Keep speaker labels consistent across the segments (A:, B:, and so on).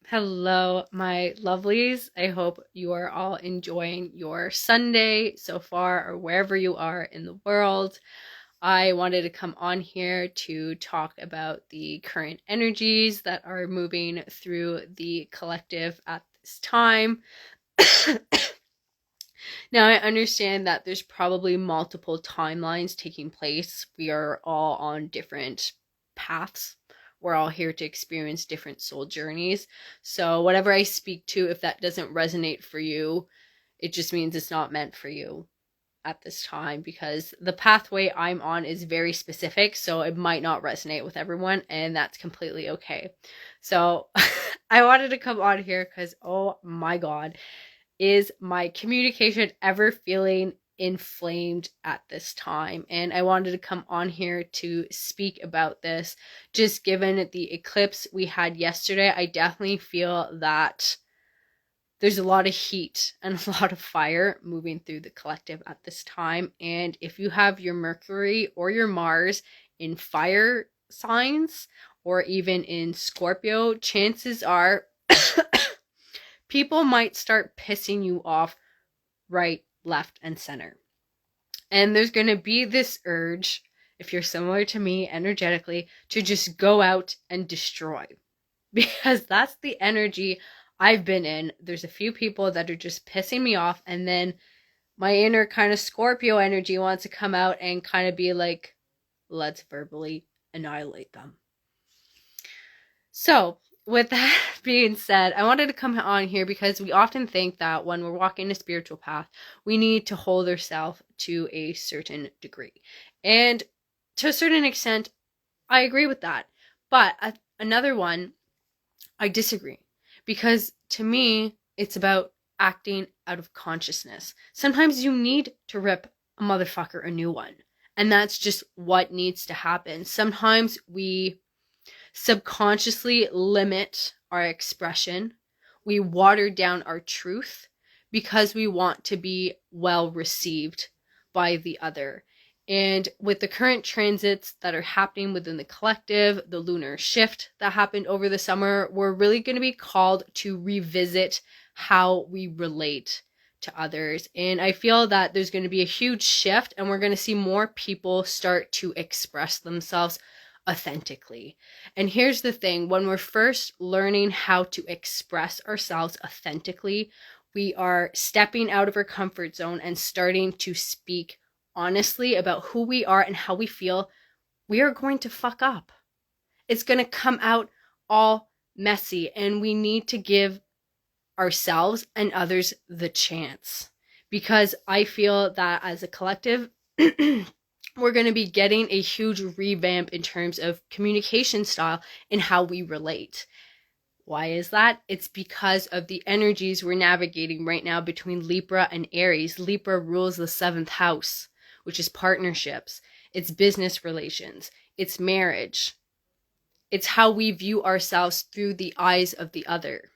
A: Hello, my lovelies. I hope you are all enjoying your Sunday so far or wherever you are in the world. I wanted to come on here to talk about the current energies that are moving through the collective at this time. Now, I understand that there's probably multiple timelines taking place. We are all on different paths. We're all here to experience different soul journeys. So, whatever I speak to, if that doesn't resonate for you, it just means it's not meant for you at this time, because the pathway I'm on is very specific. So, it might not resonate with everyone, and that's completely okay. So, I wanted to come on here because, oh my God, is my communication ever feeling inflamed at this time? And I wanted to come on here to speak about this. Just given the eclipse we had yesterday, I definitely feel that there's a lot of heat and a lot of fire moving through the collective at this time. And if you have your Mercury or your Mars in fire signs or even in Scorpio, chances are people might start pissing you off right, left, and center. And there's going to be this urge, if you're similar to me energetically, to just go out and destroy. Because that's the energy I've been in. There's a few people that are just pissing me off, and then my inner kind of Scorpio energy wants to come out and kind of be like, let's verbally annihilate them. So, with that being said, I wanted to come on here because we often think that when we're walking a spiritual path, we need to hold ourselves to a certain degree. And to a certain extent, I agree with that. But another one, I disagree. Because to me, it's about acting out of consciousness. Sometimes you need to rip a motherfucker a new one. And that's just what needs to happen. Sometimes we subconsciously limit our expression. We water down our truth because we want to be well received by the other. And with the current transits that are happening within the collective, the lunar shift that happened over the summer, we're really going to be called to revisit how we relate to others. And I feel that there's going to be a huge shift, and we're going to see more people start to express themselves authentically. And here's the thing, when we're first learning how to express ourselves authentically, we are stepping out of our comfort zone and starting to speak honestly about who we are and how we feel. We are going to fuck up. It's going to come out all messy, and we need to give ourselves and others the chance, because I feel that as a collective we're going to be getting a huge revamp in terms of communication style and how we relate. Why is that? It's because of the energies we're navigating right now between Libra and Aries. Libra rules the 7th house, which is partnerships. It's business relations. It's marriage. It's how we view ourselves through the eyes of the other.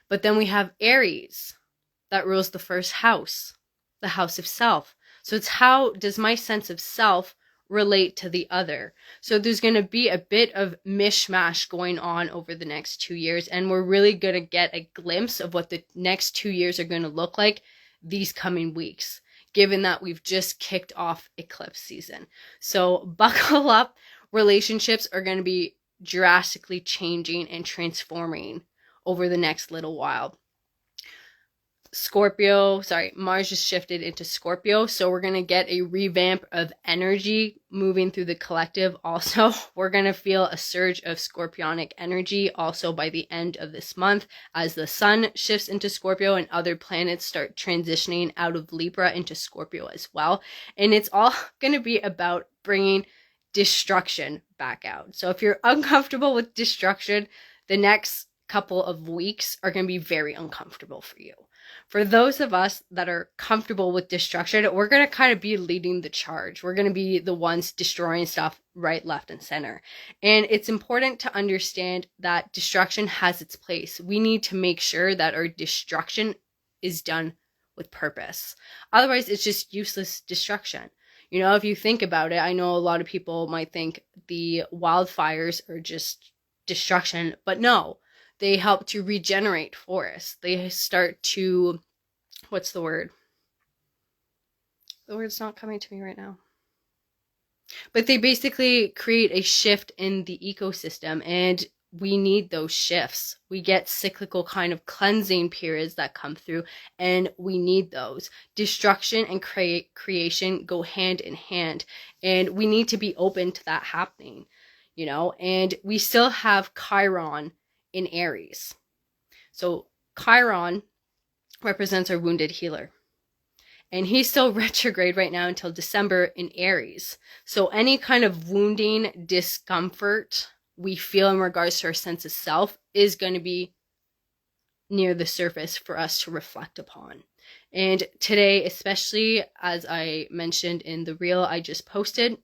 A: But then we have Aries that rules the 1st house, the house of self. So it's how does my sense of self relate to the other? So there's going to be a bit of mishmash going on over the next 2 years, and we're really going to get a glimpse of what the next 2 years are going to look like these coming weeks, given that we've just kicked off eclipse season. So buckle up. Relationships are going to be drastically changing and transforming over the next little while. Mars just shifted into Scorpio, so we're going to get a revamp of energy moving through the collective. Also, we're going to feel a surge of scorpionic energy also by the end of this month as the sun shifts into Scorpio and other planets start transitioning out of Libra into Scorpio as well. And it's all going to be about bringing destruction back out. So if you're uncomfortable with destruction, the next couple of weeks are going to be very uncomfortable for you. For those of us that are comfortable with destruction, we're going to kind of be leading the charge. We're going to be the ones destroying stuff right, left, and center. And it's important to understand that destruction has its place. We need to make sure that our destruction is done with purpose. Otherwise, it's just useless destruction. You know, if you think about it, I know a lot of people might think the wildfires are just destruction, but no. They help to regenerate forests. They start to, what's the word? The word's not coming to me right now. But they basically create a shift in the ecosystem, and we need those shifts. We get cyclical kind of cleansing periods that come through, and we need those. Destruction and creation go hand in hand, and we need to be open to that happening, you know? And we still have Chiron in Aries. So Chiron represents our wounded healer. And he's still retrograde right now until December in Aries. So any kind of wounding, discomfort we feel in regards to our sense of self is going to be near the surface for us to reflect upon. And today, especially as I mentioned in the reel I just posted,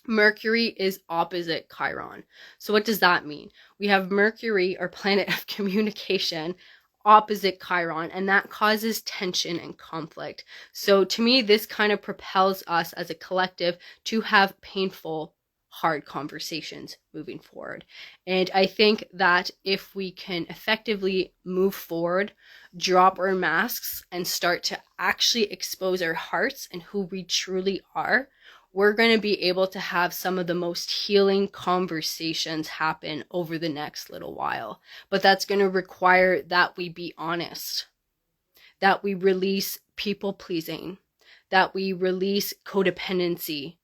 A: Mercury is opposite Chiron. So what does that mean? We have Mercury, our planet of communication, opposite Chiron, and that causes tension and conflict. So to me, this kind of propels us as a collective to have painful, hard conversations moving forward. And I think that if we can effectively move forward, drop our masks, and start to actually expose our hearts and who we truly are, we're going to be able to have some of the most healing conversations happen over the next little while. But that's going to require that we be honest, that we release people pleasing, that we release codependency.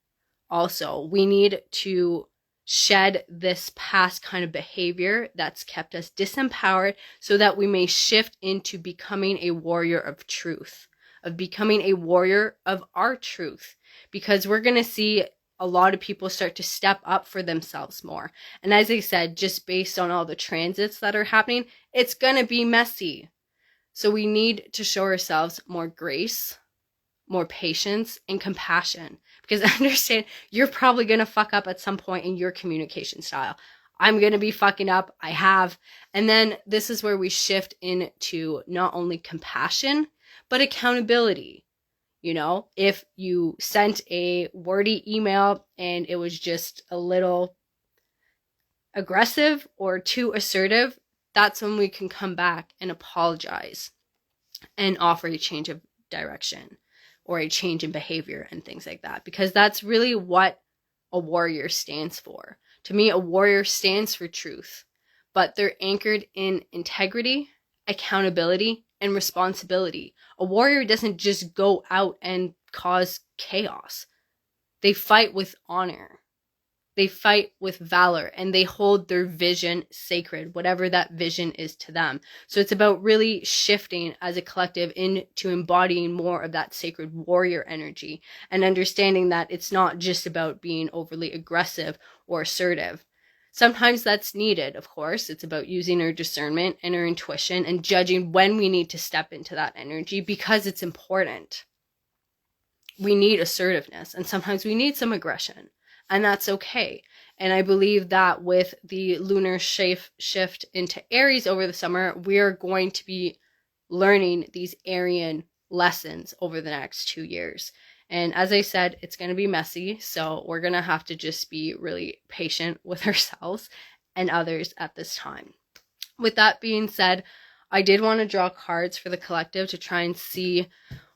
A: Also, we need to shed this past kind of behavior that's kept us disempowered so that we may shift into becoming a warrior of truth, of becoming a warrior of our truth. Because we're going to see a lot of people start to step up for themselves more. And as I said, just based on all the transits that are happening, it's going to be messy. So we need to show ourselves more grace, more patience, and compassion. Because I understand you're probably going to fuck up at some point in your communication style. I'm going to be fucking up. I have. And then this is where we shift into not only compassion, but accountability. You know, if you sent a wordy email and it was just a little aggressive or too assertive, that's when we can come back and apologize and offer a change of direction or a change in behavior and things like that. Because that's really what a warrior stands for. To me, a warrior stands for truth, but they're anchored in integrity, accountability, and responsibility. A warrior doesn't just go out and cause chaos. They fight with honor. They fight with valor, and they hold their vision sacred, whatever that vision is to them. So it's about really shifting as a collective into embodying more of that sacred warrior energy and understanding that it's not just about being overly aggressive or assertive. Sometimes that's needed, of course. It's about using our discernment and our intuition and judging when we need to step into that energy because it's important. We need assertiveness, and sometimes we need some aggression, and that's okay. And I believe that with the lunar shift into Aries over the summer, we are going to be learning these Aryan lessons over the next 2 years. And as I said, it's going to be messy, so we're going to have to just be really patient with ourselves and others at this time. With that being said, I did want to draw cards for the collective to try and see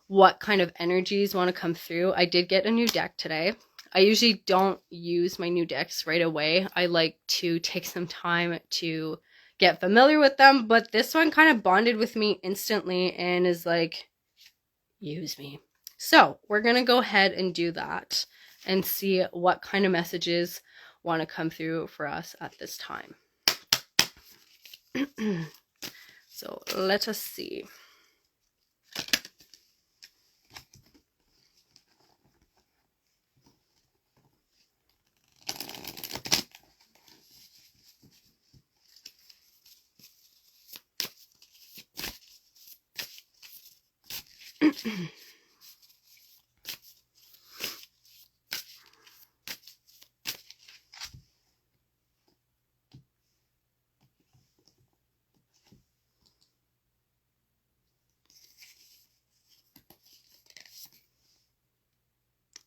A: what kind of energies want to come through. I did get a new deck today. I usually don't use my new decks right away. I like to take some time to get familiar with them, but this one kind of bonded with me instantly and is like, use me. So we're going to go ahead and do that and see what kind of messages want to come through for us at this time. So let us see.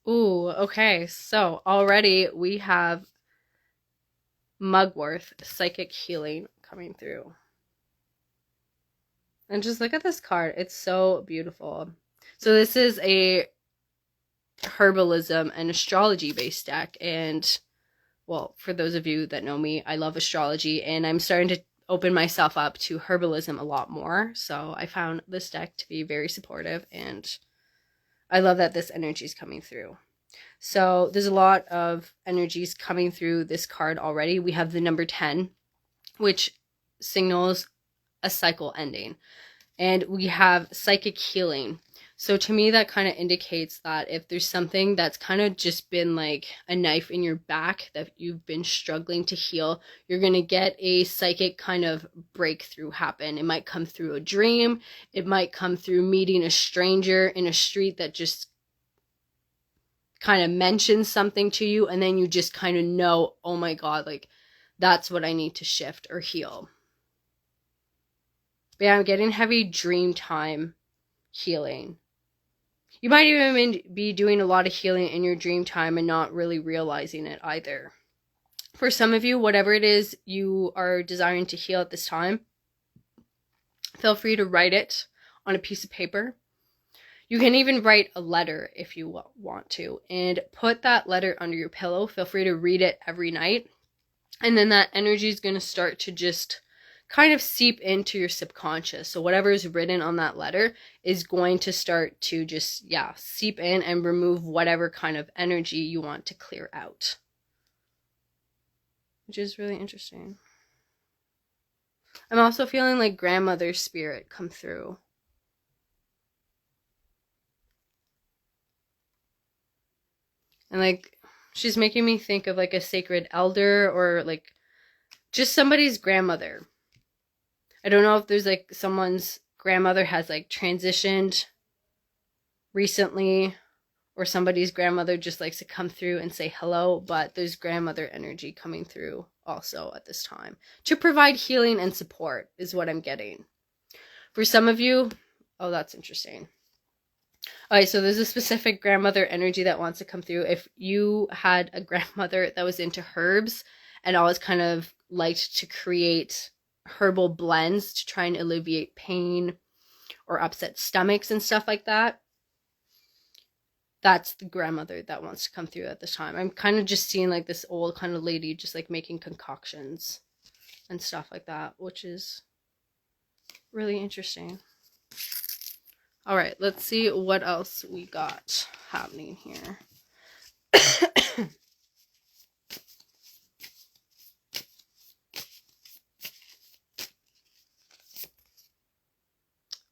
A: Ooh, okay. So already we have mugwort, psychic healing coming through. And just look at this card. It's so beautiful. So this is a herbalism and astrology based deck. And, well, for those of you that know me, I love astrology. And I'm starting to open myself up to herbalism a lot more. So I found this deck to be very supportive. And I love that this energy is coming through. So there's a lot of energies coming through this card already. We have the number 10, which signals a cycle ending. And we have psychic healing. So to me, that kind of indicates that if there's something that's kind of just been like a knife in your back that you've been struggling to heal, you're going to get a psychic kind of breakthrough happen. It might come through a dream. It might come through meeting a stranger in a street that just kind of mentions something to you. And then you just kind of know, oh my God, like that's what I need to shift or heal. But yeah, I'm getting heavy dream time healing. You might even be doing a lot of healing in your dream time and not really realizing it either. For some of you, whatever it is you are desiring to heal at this time, feel free to write it on a piece of paper. You can even write a letter if you want to and put that letter under your pillow. Feel free to read it every night. And then that energy is going to start to just kind of seep into your subconscious. So whatever is written on that letter is going to start to just, seep in and remove whatever kind of energy you want to clear out. Which is really interesting. I'm also feeling like grandmother's spirit come through. And like, she's making me think of like a sacred elder or like just somebody's grandmother. I don't know if there's like someone's grandmother has like transitioned recently or somebody's grandmother just likes to come through and say hello, but there's grandmother energy coming through also at this time to provide healing and support is what I'm getting. For some of you, oh, that's interesting. All right, so there's a specific grandmother energy that wants to come through. If you had a grandmother that was into herbs and always kind of liked to create herbal blends to try and alleviate pain or upset stomachs and stuff like that, that's the grandmother that wants to come through at this time. I'm kind of just seeing like this old kind of lady just like making concoctions and stuff like that, which is really interesting. All right, let's see what else we got happening here.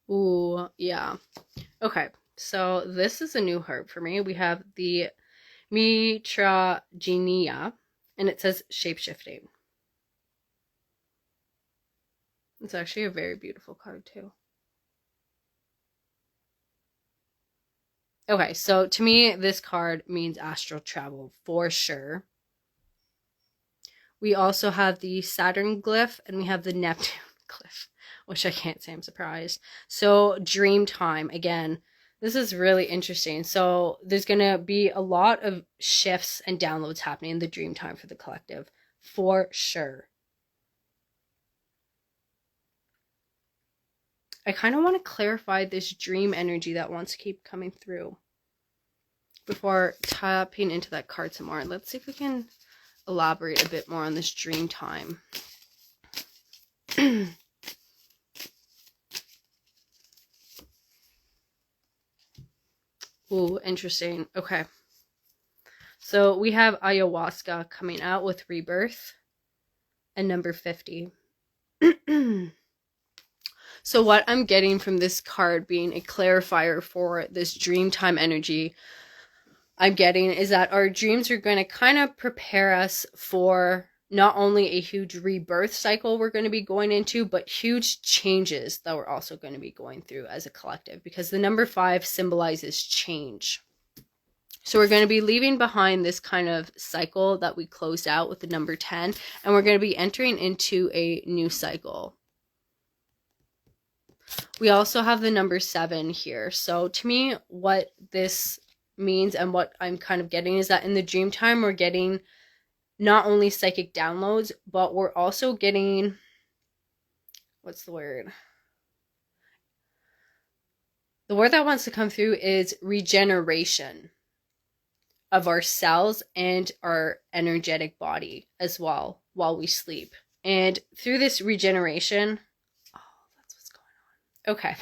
A: Ooh, yeah. Okay, so this is a new herb for me. We have the Mitragenia, and it says shapeshifting. It's actually a very beautiful card too. Okay, so to me, this card means astral travel for sure. We also have the Saturn glyph and we have the Neptune glyph, which I can't say I'm surprised. So dream time, again, this is really interesting. So there's going to be a lot of shifts and downloads happening in the dream time for the collective, for sure. I kind of want to clarify this dream energy that wants to keep coming through before tapping into that card some more. Let's see if we can elaborate a bit more on this dream time. Ooh, interesting. Okay. So we have ayahuasca coming out with rebirth and number 50. So what I'm getting from this card being a clarifier for this dream time energy I'm getting is that our dreams are going to kind of prepare us for not only a huge rebirth cycle we're going to be going into, but huge changes that we're also going to be going through as a collective, because the number 5 symbolizes change. So we're going to be leaving behind this kind of cycle that we closed out with the number 10, and we're going to be entering into a new cycle. We also have the number 7 here. So to me, what this means and what I'm kind of getting is that in the dream time, we're getting not only psychic downloads, but we're also getting, what's the word? The word that wants to come through is regeneration of our cells and our energetic body as well while we sleep. And through this regeneration, oh, that's what's going on. Okay.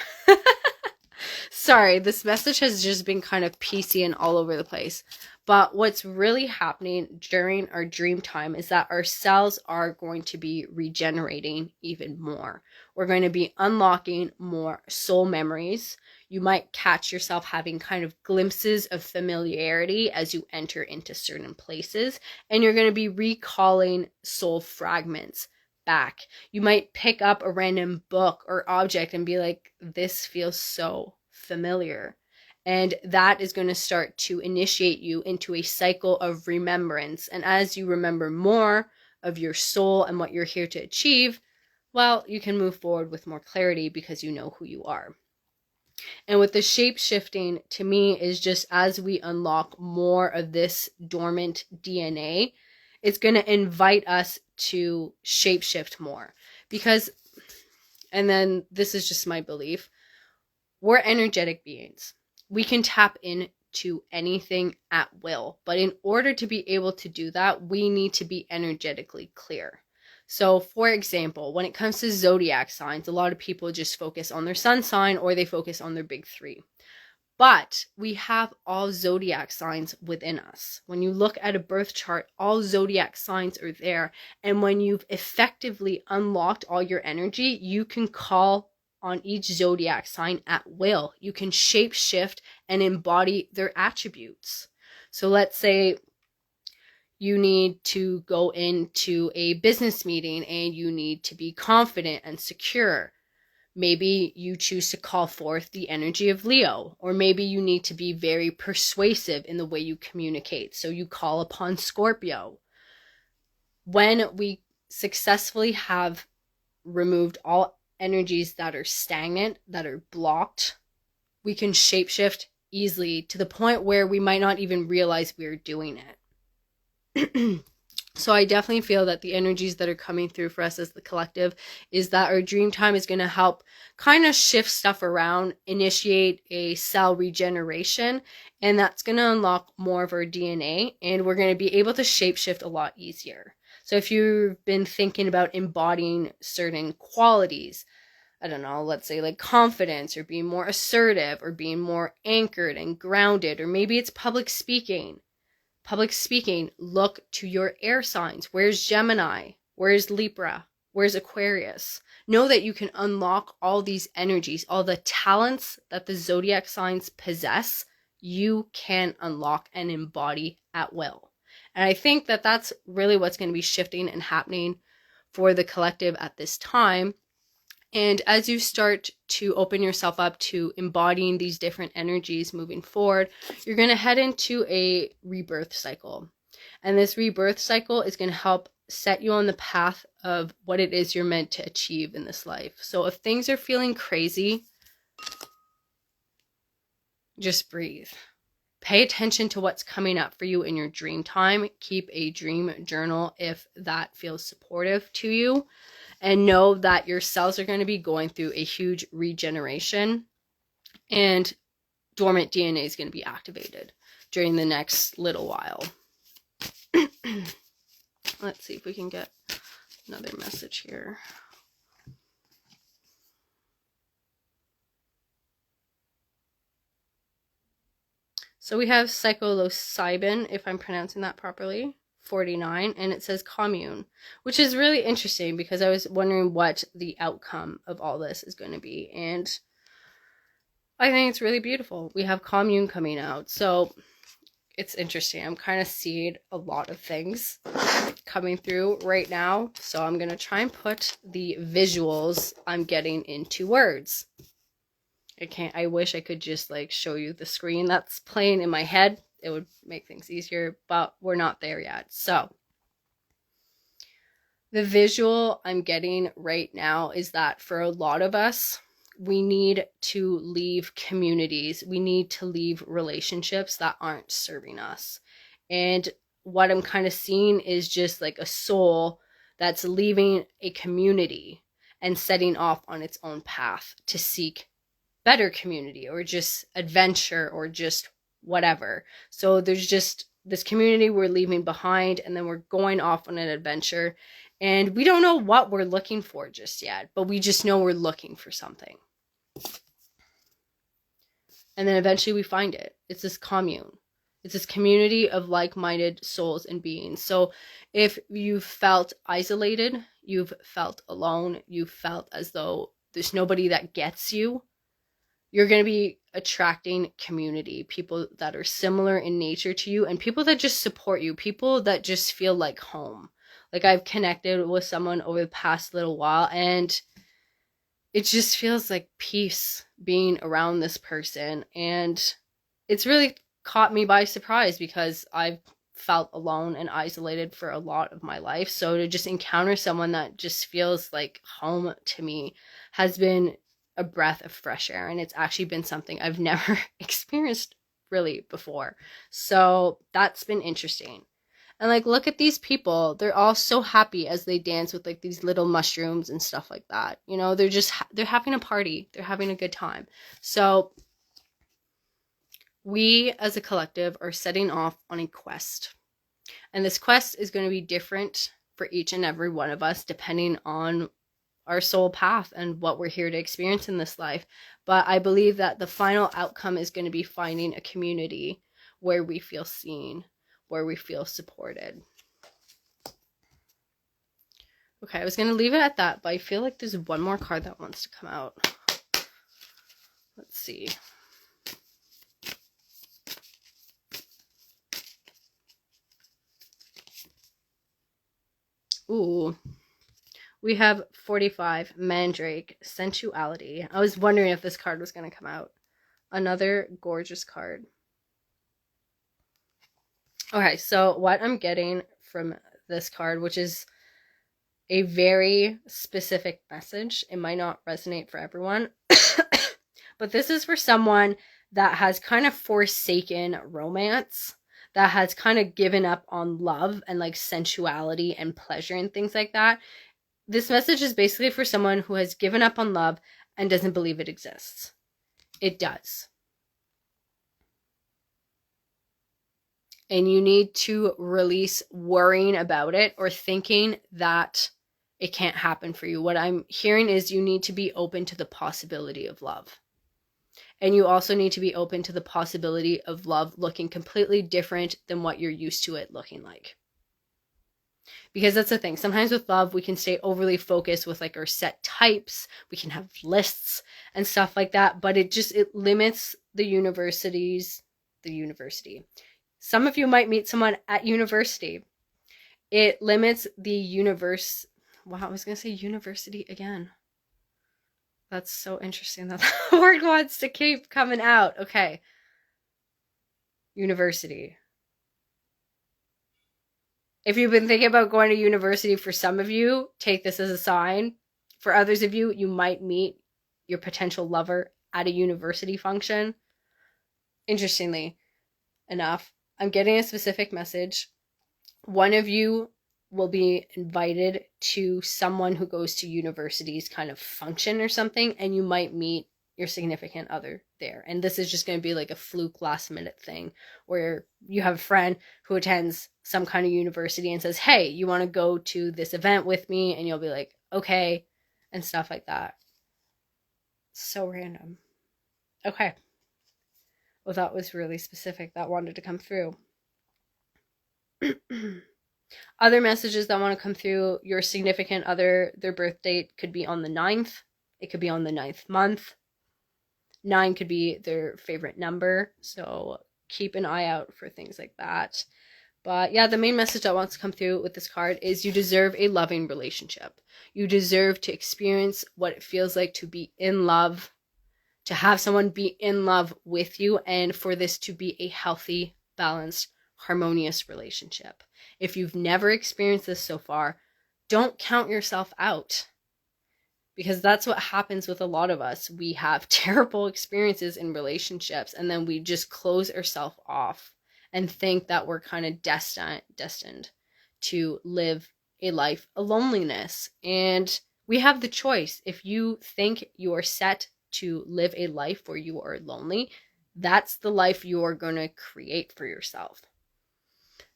A: Sorry, this message has just been kind of PC and all over the place. But what's really happening during our dream time is that our cells are going to be regenerating even more. We're going to be unlocking more soul memories. You might catch yourself having kind of glimpses of familiarity as you enter into certain places, and you're going to be recalling soul fragments back. You might pick up a random book or object and be like, this feels so familiar. And that is going to start to initiate you into a cycle of remembrance. And as you remember more of your soul and what you're here to achieve, well, you can move forward with more clarity because you know who you are. And with the shape shifting, to me, is just as we unlock more of this dormant DNA, it's going to invite us to shapeshift more. Because, and then this is just my belief, we're energetic beings. We can tap into anything at will. But in order to be able to do that, we need to be energetically clear. So, for example, when it comes to zodiac signs, a lot of people just focus on their sun sign or they focus on their big three. But we have all zodiac signs within us. When you look at a birth chart, all zodiac signs are there. And when you've effectively unlocked all your energy, you can call on each zodiac sign at will. You can shape shift and embody their attributes. So let's say you need to go into a business meeting and you need to be confident and secure. Maybe you choose to call forth the energy of Leo, or maybe you need to be very persuasive in the way you communicate. So you call upon Scorpio. When we successfully have removed all energies that are stagnant, that are blocked, we can shapeshift easily to the point where we might not even realize we're doing it. So I definitely feel that the energies that are coming through for us as the collective is that our dream time is going to help kind of shift stuff around, initiate a cell regeneration, and that's going to unlock more of our DNA, and we're going to be able to shapeshift a lot easier. So if you've been thinking about embodying certain qualities, I don't know, let's say like confidence or being more assertive or being more anchored and grounded, or maybe it's public speaking. Public speaking, look to your air signs. Where's Gemini? Where's Libra? Where's Aquarius? Know that you can unlock all these energies, all the talents that the zodiac signs possess, you can unlock and embody at will. And I think that that's really what's going to be shifting and happening for the collective at this time. And as you start to open yourself up to embodying these different energies moving forward, you're going to head into a rebirth cycle. And this rebirth cycle is going to help set you on the path of what it is you're meant to achieve in this life. So if things are feeling crazy, just breathe. Pay attention to what's coming up for you in your dream time. Keep a dream journal if that feels supportive to you. And know that your cells are going to be going through a huge regeneration. And dormant DNA is going to be activated during the next little while. Let's see if we can get another message here. So we have psilocybin, if I'm pronouncing that properly, 49, and it says commune, which is really interesting because I was wondering what the outcome of all this is going to be. And I think it's really beautiful. We have commune coming out. So it's interesting. I'm kind of seeing a lot of things coming through right now. So I'm going to try and put the visuals I'm getting into words. I wish I could just like show you the screen that's playing in my head. It would make things easier, but we're not there yet. So the visual I'm getting right now is that for a lot of us, we need to leave communities. We need to leave relationships that aren't serving us. And what I'm kind of seeing is just like a soul that's leaving a community and setting off on its own path to seek better community or just adventure or just whatever. So there's just this community we're leaving behind, and then we're going off on an adventure, and we don't know what we're looking for just yet, but we just know we're looking for something. And then eventually we find it. It's this commune. It's this community of like-minded souls and beings. So if you've felt isolated, you've felt alone, you've felt as though there's nobody that gets you, you're going to be attracting community, people that are similar in nature to you, and people that just support you, people that just feel like home. Like, I've connected with someone over the past little while, and it just feels like peace being around this person. And it's really caught me by surprise because I've felt alone and isolated for a lot of my life. So to just encounter someone that just feels like home to me has been a breath of fresh air. And it's actually been something I've never experienced really before. So that's been interesting. And like, look at these people. They're all so happy as they dance with like these little mushrooms and stuff like that. You know, they're having a party. They're having a good time. So we as a collective are setting off on a quest. And this quest is going to be different for each and every one of us, depending on our soul path and what we're here to experience in this life. But I believe that the final outcome is going to be finding a community where we feel seen, where we feel supported. Okay, I was going to leave it at that, but I feel like there's one more card that wants to come out. Let's see. Ooh. We have 45, Mandrake, Sensuality. I was wondering if this card was going to come out. Another gorgeous card. Okay, so what I'm getting from this card, which is a very specific message, it might not resonate for everyone, but this is for someone that has kind of forsaken romance, that has kind of given up on love and like sensuality and pleasure and things like that. This message is basically for someone who has given up on love and doesn't believe it exists. It does. And you need to release worrying about it or thinking that it can't happen for you. What I'm hearing is you need to be open to the possibility of love. And you also need to be open to the possibility of love looking completely different than what you're used to it looking like. Because that's the thing. Sometimes with love, we can stay overly focused with like our set types. We can have lists and stuff like that. But it limits the university. Some of you might meet someone at university. It limits the universe. Wow, I was going to say university again. That's so interesting that the word wants to keep coming out. Okay. University. If you've been thinking about going to university, for some of you, take this as a sign. For others of you, you might meet your potential lover at a university function. Interestingly enough, I'm getting a specific message. One of you will be invited to someone who goes to university's kind of function or something, and you might meet your significant other there. And this is just going to be like a fluke last minute thing where you have a friend who attends some kind of university and says, hey, you want to go to this event with me? And you'll be like, okay, and stuff like that. So random. Okay. Well, that was really specific. That wanted to come through. Other messages that want to come through, your significant other, their birth date could be on the 9th. It could be on the 9th month. 9 could be their favorite number. So keep an eye out for things like that. But yeah, the main message that wants to come through with this card is you deserve a loving relationship. You deserve to experience what it feels like to be in love, to have someone be in love with you, and for this to be a healthy, balanced, harmonious relationship. If you've never experienced this so far, don't count yourself out. Because that's what happens with a lot of us. We have terrible experiences in relationships, and then we just close ourselves off. and think that we're kind of destined to live a life of loneliness. And we have the choice. If you think you are set to live a life where you are lonely, that's the life you are going to create for yourself.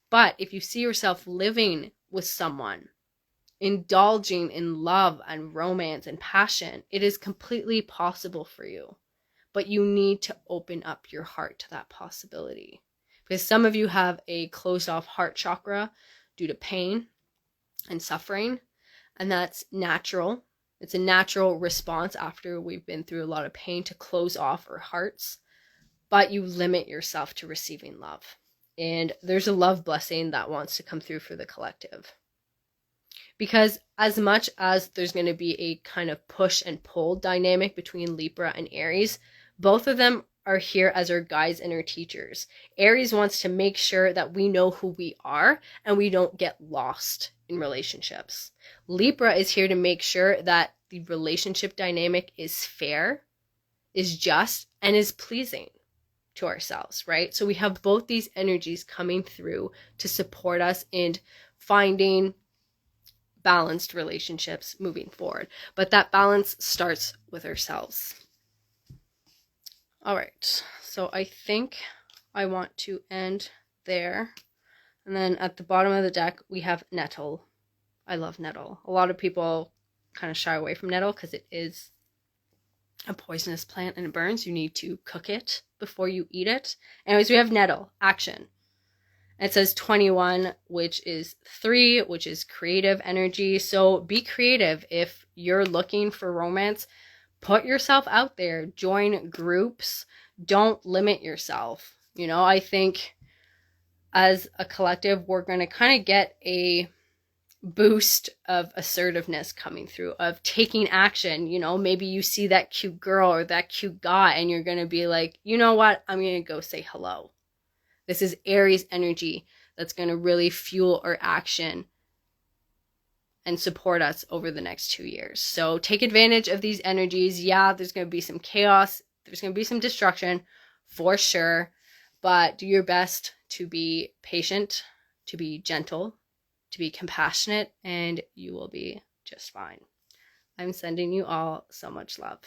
A: But if you see yourself living with someone, indulging in love and romance and passion, it is completely possible for you. But you need to open up your heart to that possibility. Because some of you have a closed off heart chakra due to pain and suffering, and that's natural. It's a natural response after we've been through a lot of pain to close off our hearts, but you limit yourself to receiving love. And there's a love blessing that wants to come through for the collective. Because as much as there's going to be a kind of push and pull dynamic between Libra and Aries, both of them are here as our guides and our teachers. Aries wants to make sure that we know who we are and we don't get lost in relationships. Libra is here to make sure that the relationship dynamic is fair, is just, and is pleasing to ourselves, right? So we have both these energies coming through to support us in finding balanced relationships moving forward. But that balance starts with ourselves. All right, so I think I want to end there. And then at the bottom of the deck, we have nettle. I love nettle. A lot of people kind of shy away from nettle because it is a poisonous plant and it burns. You need to cook it before you eat it. Anyways, we have nettle, action. It says 21, which is 3, which is creative energy. So be creative. If you're looking for romance, put yourself out there. Join groups. Don't limit yourself. You know, I think as a collective, we're going to kind of get a boost of assertiveness coming through, of taking action. You know, maybe you see that cute girl or that cute guy and you're going to be like, you know what? I'm going to go say hello. This is Aries energy that's going to really fuel our action and support us over the next 2 years. So take advantage of these energies. Yeah, there's going to be some chaos. There's going to be some destruction for sure. But do your best to be patient, to be gentle, to be compassionate, and you will be just fine. I'm sending you all so much love.